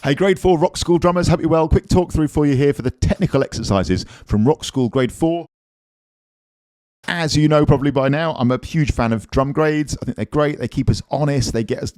Hey, Grade 4 Rock School drummers, hope you're well. Quick talk through for you here for the technical exercises from Rock School Grade 4. As you know probably by now, I'm a huge fan of drum grades. I think they're great. They keep us honest. They get us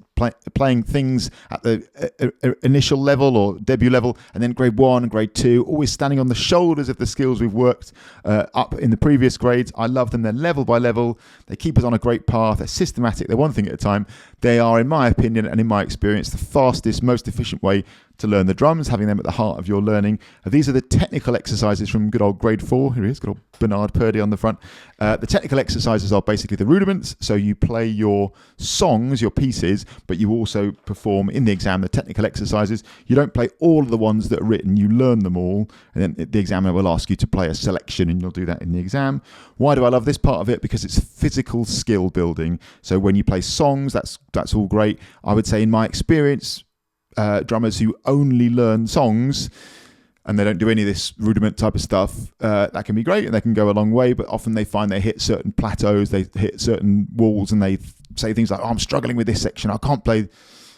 playing things at the initial level or debut level, and then grade 1 and grade 2, always standing on the shoulders of the skills we've worked up in the previous grades. I love them. They're level by level. They keep us on a great path. They're systematic. They're one thing at a time. They are, in my opinion and in my experience, the fastest, most efficient way to learn the drums, having them at the heart of your learning. These are the technical exercises from good old grade 4. Here he is, good old Bernard Purdy on the front. The technical exercises are basically the rudiments. So you play your songs, your pieces, but you also perform in the exam the technical exercises. You don't play all of the ones that are written, you learn them all, and then the examiner will ask you to play a selection, and you'll do that in the exam. Why do I love this part of it? Because it's physical skill building. So when you play songs, that's all great. I would say in my experience, drummers who only learn songs and they don't do any of this rudiment type of stuff, that can be great and they can go a long way, but often they find they hit certain plateaus, they hit certain walls, and they say things like, oh, I'm struggling with this section, I can't play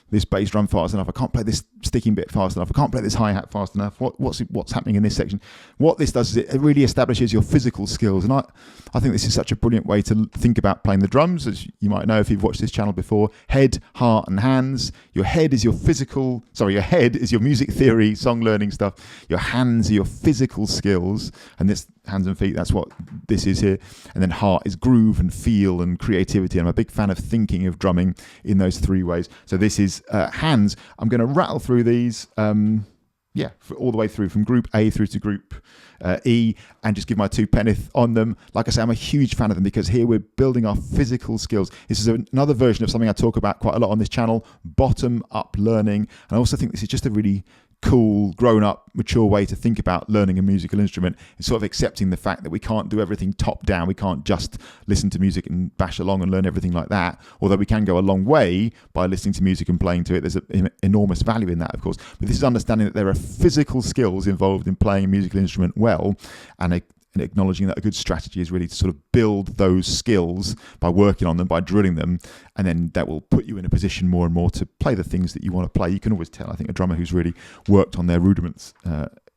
this bass drum fast enough, I can't play this sticking bit fast enough, I can't play this hi-hat fast enough, what's happening in this section? What this does is it really establishes your physical skills, and I think this is such a brilliant way to think about playing the drums. As you might know if you've watched this channel before, head, heart and hands. Your head is your music theory, song learning stuff. Your hands are your physical skills, and this hands and feet, that's what this is here. And then heart is groove and feel and creativity. I'm a big fan of thinking of drumming in those three ways. So this is hands. I'm going to rattle through these all the way through from group A through to group E, and just give my two penneth on them. Like I say, I'm a huge fan of them because here we're building our physical skills. This is another version of something I talk about quite a lot on this channel, bottom up learning. And I also think this is just a really cool, grown-up, mature way to think about learning a musical instrument. It's sort of accepting the fact that we can't do everything top down. We can't just listen to music and bash along and learn everything like that, although we can go a long way by listening to music and playing to it. There's an enormous value in that, of course. But this is understanding that there are physical skills involved in playing a musical instrument well, and acknowledging that a good strategy is really to sort of build those skills by working on them, by drilling them, and then that will put you in a position more and more to play the things that you want to play. You can always tell, I think, a drummer who's really worked on their rudiments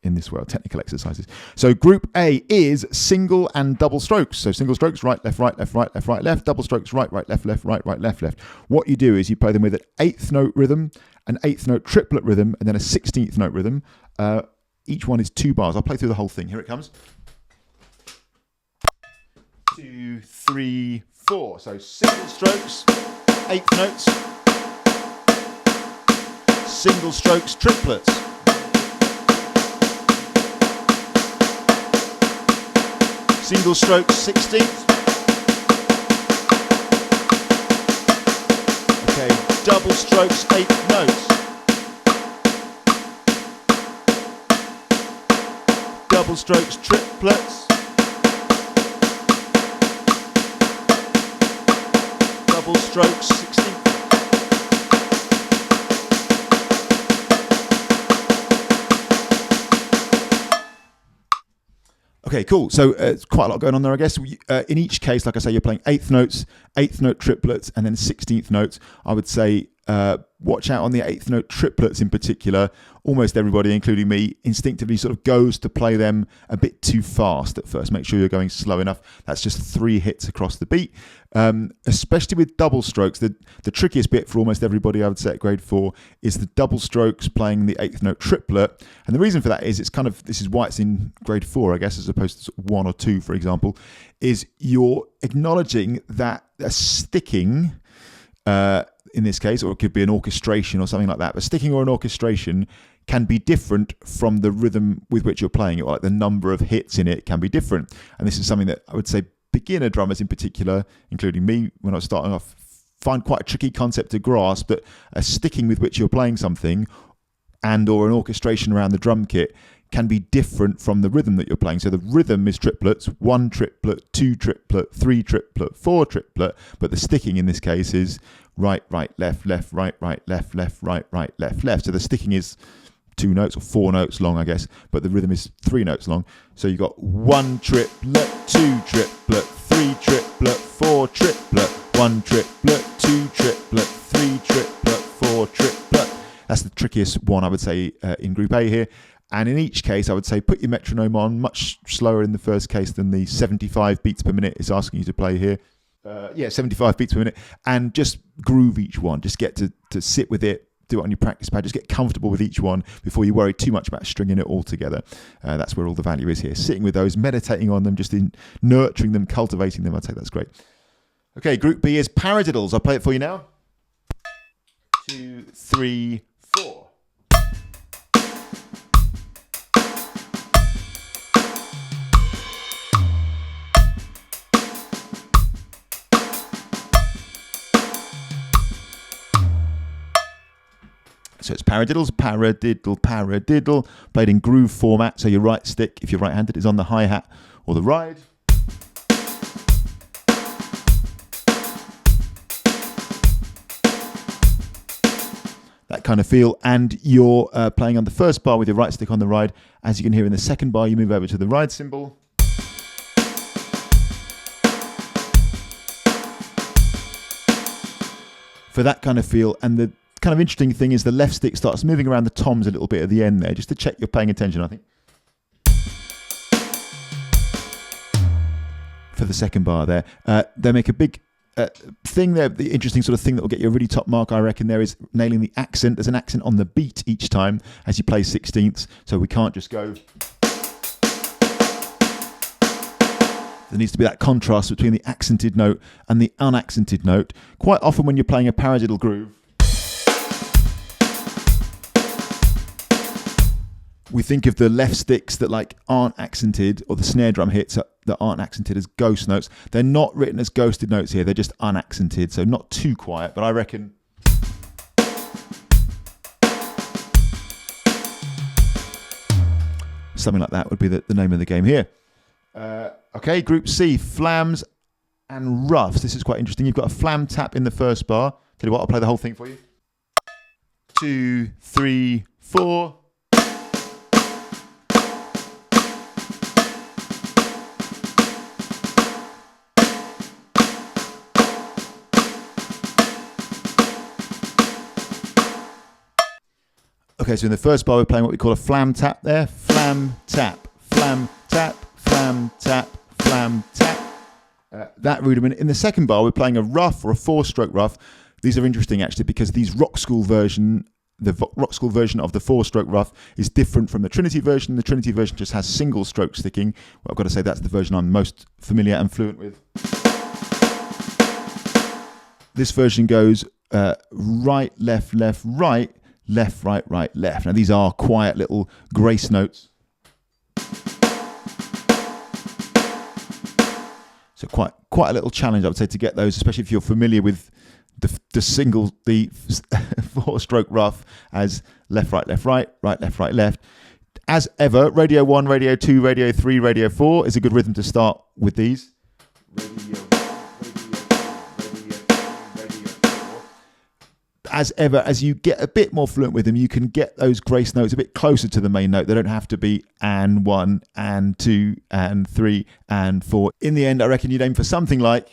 in this world, technical exercises. So group A is single and double strokes. So single strokes, right, left, right, left, right, left, right, left. Double strokes, right, right, left, left, right, right, left, left. What you do is you play them with an 8th note rhythm, an 8th note triplet rhythm, and then a 16th note rhythm. Each one is 2 bars. I'll play through the whole thing. Here it comes. 2, 3, 4. So single strokes, 8th notes, single strokes, triplets. Single strokes, 16th. Okay, double strokes, 8th notes. Double strokes, triplets. Double strokes, 16th. Okay, cool. So it's quite a lot going on there, I guess. In each case, like I say, you're playing 8th notes, 8th note triplets, and then 16th notes. I would say watch out on the 8th note triplets in particular. Almost everybody, including me, instinctively sort of goes to play them a bit too fast at first. Make sure you're going slow enough. That's just 3 hits across the beat. Especially with double strokes, the trickiest bit for almost everybody, I would say, at grade 4 is the double strokes playing the 8th note triplet. And the reason for that is this is why it's in grade 4, I guess, as opposed to 1 or 2, for example, is you're acknowledging that a sticking, in this case, or it could be an orchestration or something like that, but sticking or an orchestration can be different from the rhythm with which you're playing it, or like the number of hits in it can be different. And this is something that I would say beginner drummers in particular, including me when I was starting off, find quite a tricky concept to grasp, that a sticking with which you're playing something and or an orchestration around the drum kit can be different from the rhythm that you're playing. So the rhythm is triplets, 1 triplet, 2 triplet, 3 triplet, 4 triplet, but the sticking in this case is right, right, left, left, right, right, left, left, right, right, left, left. So the sticking is 2 notes or 4 notes long, I guess, but the rhythm is 3 notes long. So you've got 1 triplet, 2 triplet, 3 triplet, 4 triplet, 1 triplet, 2 triplet, 3 triplet, 4 triplet. That's the trickiest one, I would say, in Group A here. And in each case, I would say put your metronome on, much slower in the first case than the 75 beats per minute it's asking you to play here. 75 beats per minute. And just groove each one. Just get to sit with it, do it on your practice pad. Just get comfortable with each one before you worry too much about stringing it all together. That's where all the value is here. Sitting with those, meditating on them, just in nurturing them, cultivating them. I'd say that's great. Okay, Group B is Paradiddles. I'll play it for you now. 2, 3, 4. So it's paradiddles, paradiddle, paradiddle, played in groove format. So your right stick, if you're right-handed, is on the hi-hat or the ride. That kind of feel. And you're playing on the first bar with your right stick on the ride. As you can hear in the second bar, you move over to the ride cymbal. For that kind of feel. And the kind of interesting thing is the left stick starts moving around the toms a little bit at the end there, just to check you're paying attention, I think. For the second bar there. They make a big thing there, the interesting sort of thing that will get you a really top mark, I reckon, there is nailing the accent. There's an accent on the beat each time as you play 16ths, so we can't just go. There needs to be that contrast between the accented note and the unaccented note. Quite often when you're playing a paradiddle groove, we think of the left sticks that like aren't accented, or the snare drum hits that aren't accented, as ghost notes. They're not written as ghosted notes here. They're just unaccented, so not too quiet. But I reckon something like that would be the name of the game here. Okay, Group C, flams and roughs. This is quite interesting. You've got a flam tap in the first bar. Tell you what, I'll play the whole thing for you. 2, 3, 4. Okay, so in the first bar, we're playing what we call a flam tap there. Flam, tap, flam, tap, flam, tap, flam, tap. That rudiment. In the second bar, we're playing a rough or a 4-stroke rough. These are interesting, actually, because the Rockschool version of the 4-stroke rough is different from the Trinity version. The Trinity version just has single stroke sticking. Well, I've got to say that's the version I'm most familiar and fluent with. This version goes right, left, left, right, left, right, right, left. Now these are quiet little grace notes. So quite a little challenge, I would say, to get those, especially if you're familiar with the 4-stroke rough as left, right, left, right, right, left, right, left. As ever, Radio 1, Radio 2, Radio 3, Radio 4 is a good rhythm to start with these. As ever, as you get a bit more fluent with them, you can get those grace notes a bit closer to the main note. They don't have to be and 1 and 2 and 3 and 4. In the end, I reckon you'd aim for something like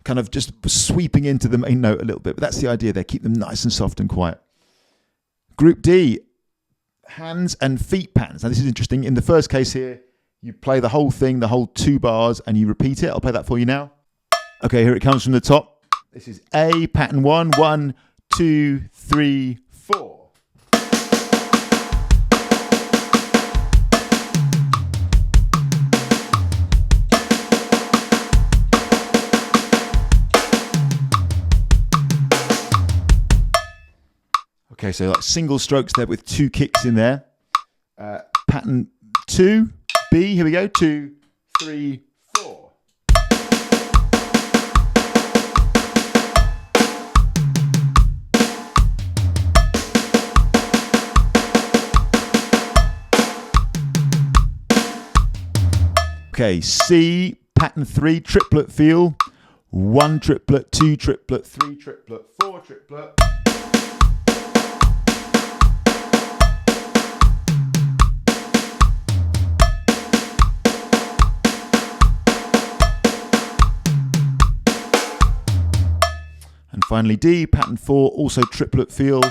kind of just sweeping into the main note a little bit. But that's the idea there. Keep them nice and soft and quiet. Group D, hands and feet patterns. Now this is interesting. In the first case here, you play the whole thing, the whole 2 bars, and you repeat it. I'll play that for you now. Okay, here it comes from the top. This is A, pattern 1, 1, 2, 3, 4. Okay, so like single strokes there with 2 kicks in there. Pattern 2. B, here we go, 2, 3, 4. Okay, C, pattern 3, triplet feel. 1 triplet, 2 triplet, 3 triplet, 4 triplet. Finally, D, pattern 4, also triplet feel.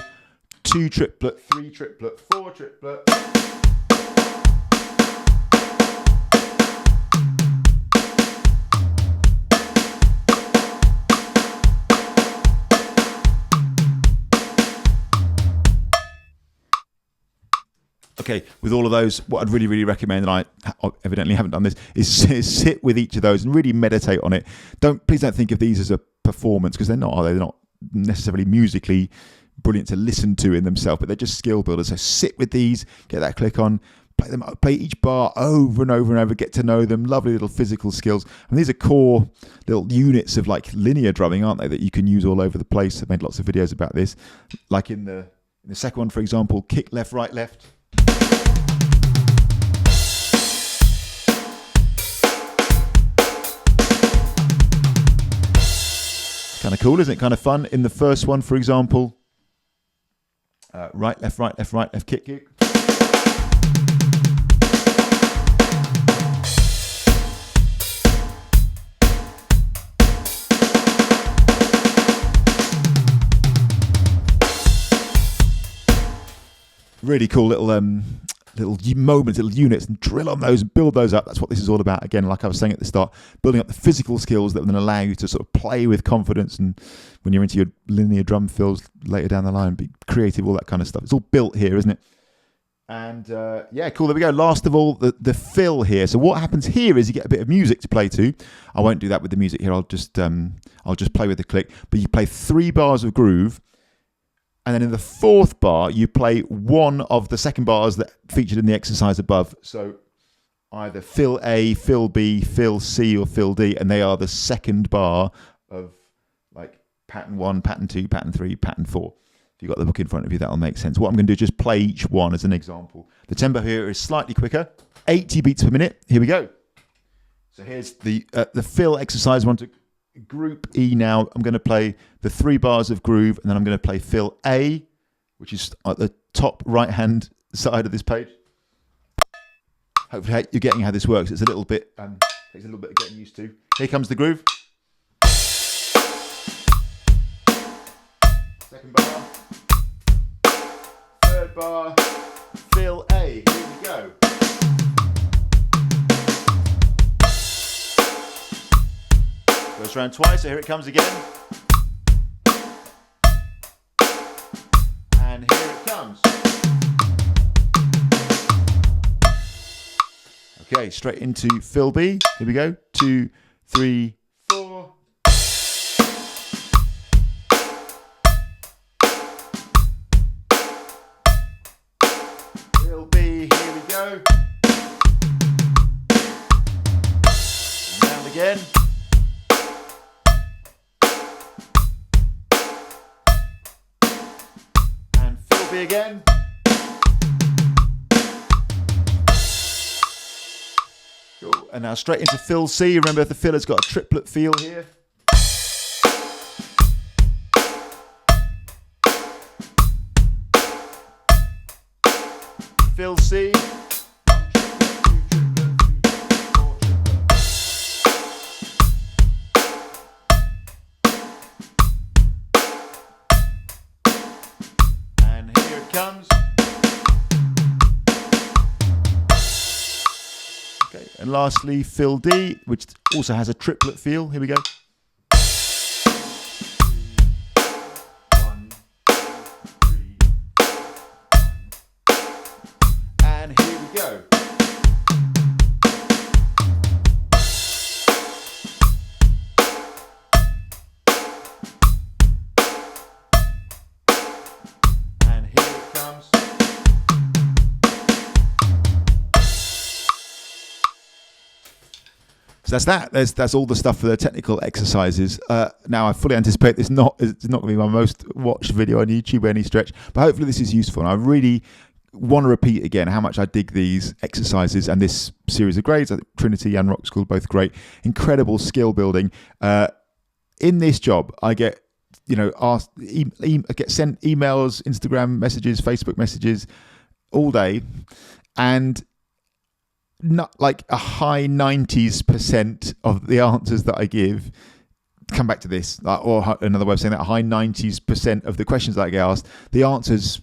2 triplet, 3 triplet, 4 triplet. Okay, with all of those, what I'd really, really recommend, and I evidently haven't done this, is sit with each of those and really meditate on it. Please don't think of these as a performance, because they're not, are they? They're not necessarily musically brilliant to listen to in themselves, but they're just skill builders. So sit with these, get that click on, play each bar over and over and over, get to know them. Lovely little physical skills. And these are core little units of like linear drumming, aren't they, that you can use all over the place. I've made lots of videos about this. Like in the second one, for example, kick left, right, left. Kind of cool, isn't it? Kind of fun. In the first one, for example, right, left, right, left, right, left, kick, kick. Really cool little moments, little units, and drill on those and build those up. That's what this is all about. Again, like I was saying at the start, building up the physical skills that will then allow you to sort of play with confidence, and when you're into your linear drum fills later down the line, be creative, all that kind of stuff. It's all built here, isn't it? And yeah, cool. There we go. Last of all, the fill here. So what happens here is you get a bit of music to play to. I won't do that with the music here. I'll just play with the click. But you play 3 bars of groove. And then in the 4th bar, you play one of the second bars that featured in the exercise above. So either fill A, fill B, fill C, or fill D. And they are the second bar of like pattern 1, pattern 2, pattern 3, pattern 4. If you've got the book in front of you, that'll make sense. What I'm going to do is just play each one as an example. The tempo here is slightly quicker, 80 beats per minute. Here we go. So here's the fill exercise. I want to group E now. I'm going to play the 3 bars of groove, and then I'm going to play fill A, which is at the top right-hand side of this page. Hopefully you're getting how this works. It's a little bit, takes a little bit of getting used to. Here comes the groove. Second bar. 3rd bar. Fill A. Here we go. Goes around twice, so here it comes again. And here it comes. Okay, straight into fill B. Here we go. 2, 3, 4. Fill B, here we go. And round again. Again. Cool. And now straight into fill C. Remember, the fill has got a triplet feel here. Fill C. Comes. Okay, and lastly, fill D, which also has a triplet feel. Here we go. 1, 2, 3. And here we go. So that's that. That's all the stuff for the technical exercises. Now, I fully anticipate it's not going to be my most watched video on YouTube by any stretch, but hopefully this is useful. And I really want to repeat again how much I dig these exercises and this series of grades. I think Trinity and Rockschool both great, incredible skill building. In this job, I get asked, I get sent emails, Instagram messages, Facebook messages all day, and not like a high 90% of the answers that I give come back to this, or another way of saying that, a high 90% of the questions that I get asked, the answers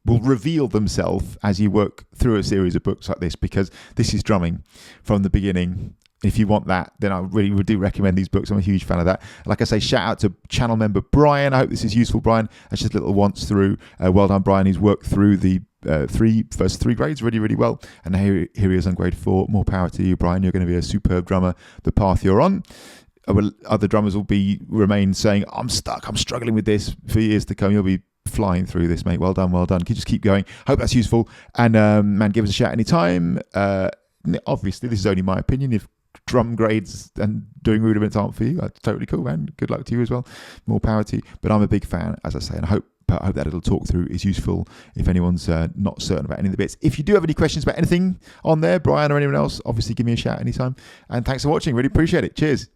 will reveal themselves as you work through a series of books like this, because this is drumming from the beginning. If you want that, then I really do recommend these books. I'm a huge fan of that. Like I say, shout out to channel member Brian. I hope this is useful, Brian. That's just a little once through. Well done, Brian. He's worked through the first three grades really, really well. And now here he is on grade 4. More power to you, Brian. You're going to be a superb drummer, the path you're on. Other drummers will remain saying, I'm stuck, I'm struggling with this for years to come. You'll be flying through this, mate. Well done, well done. Just keep going. Hope that's useful. And man, give us a shout anytime. Obviously, this is only my opinion. If drum grades and doing rudiments aren't for you, that's totally cool, man. Good luck to you as well. More power to you. But I'm a big fan, as I say, and I hope that little talk through is useful if anyone's not certain about any of the bits. If you do have any questions about anything on there, Brian or anyone else, obviously give me a shout anytime. And thanks for watching. Really appreciate it. Cheers.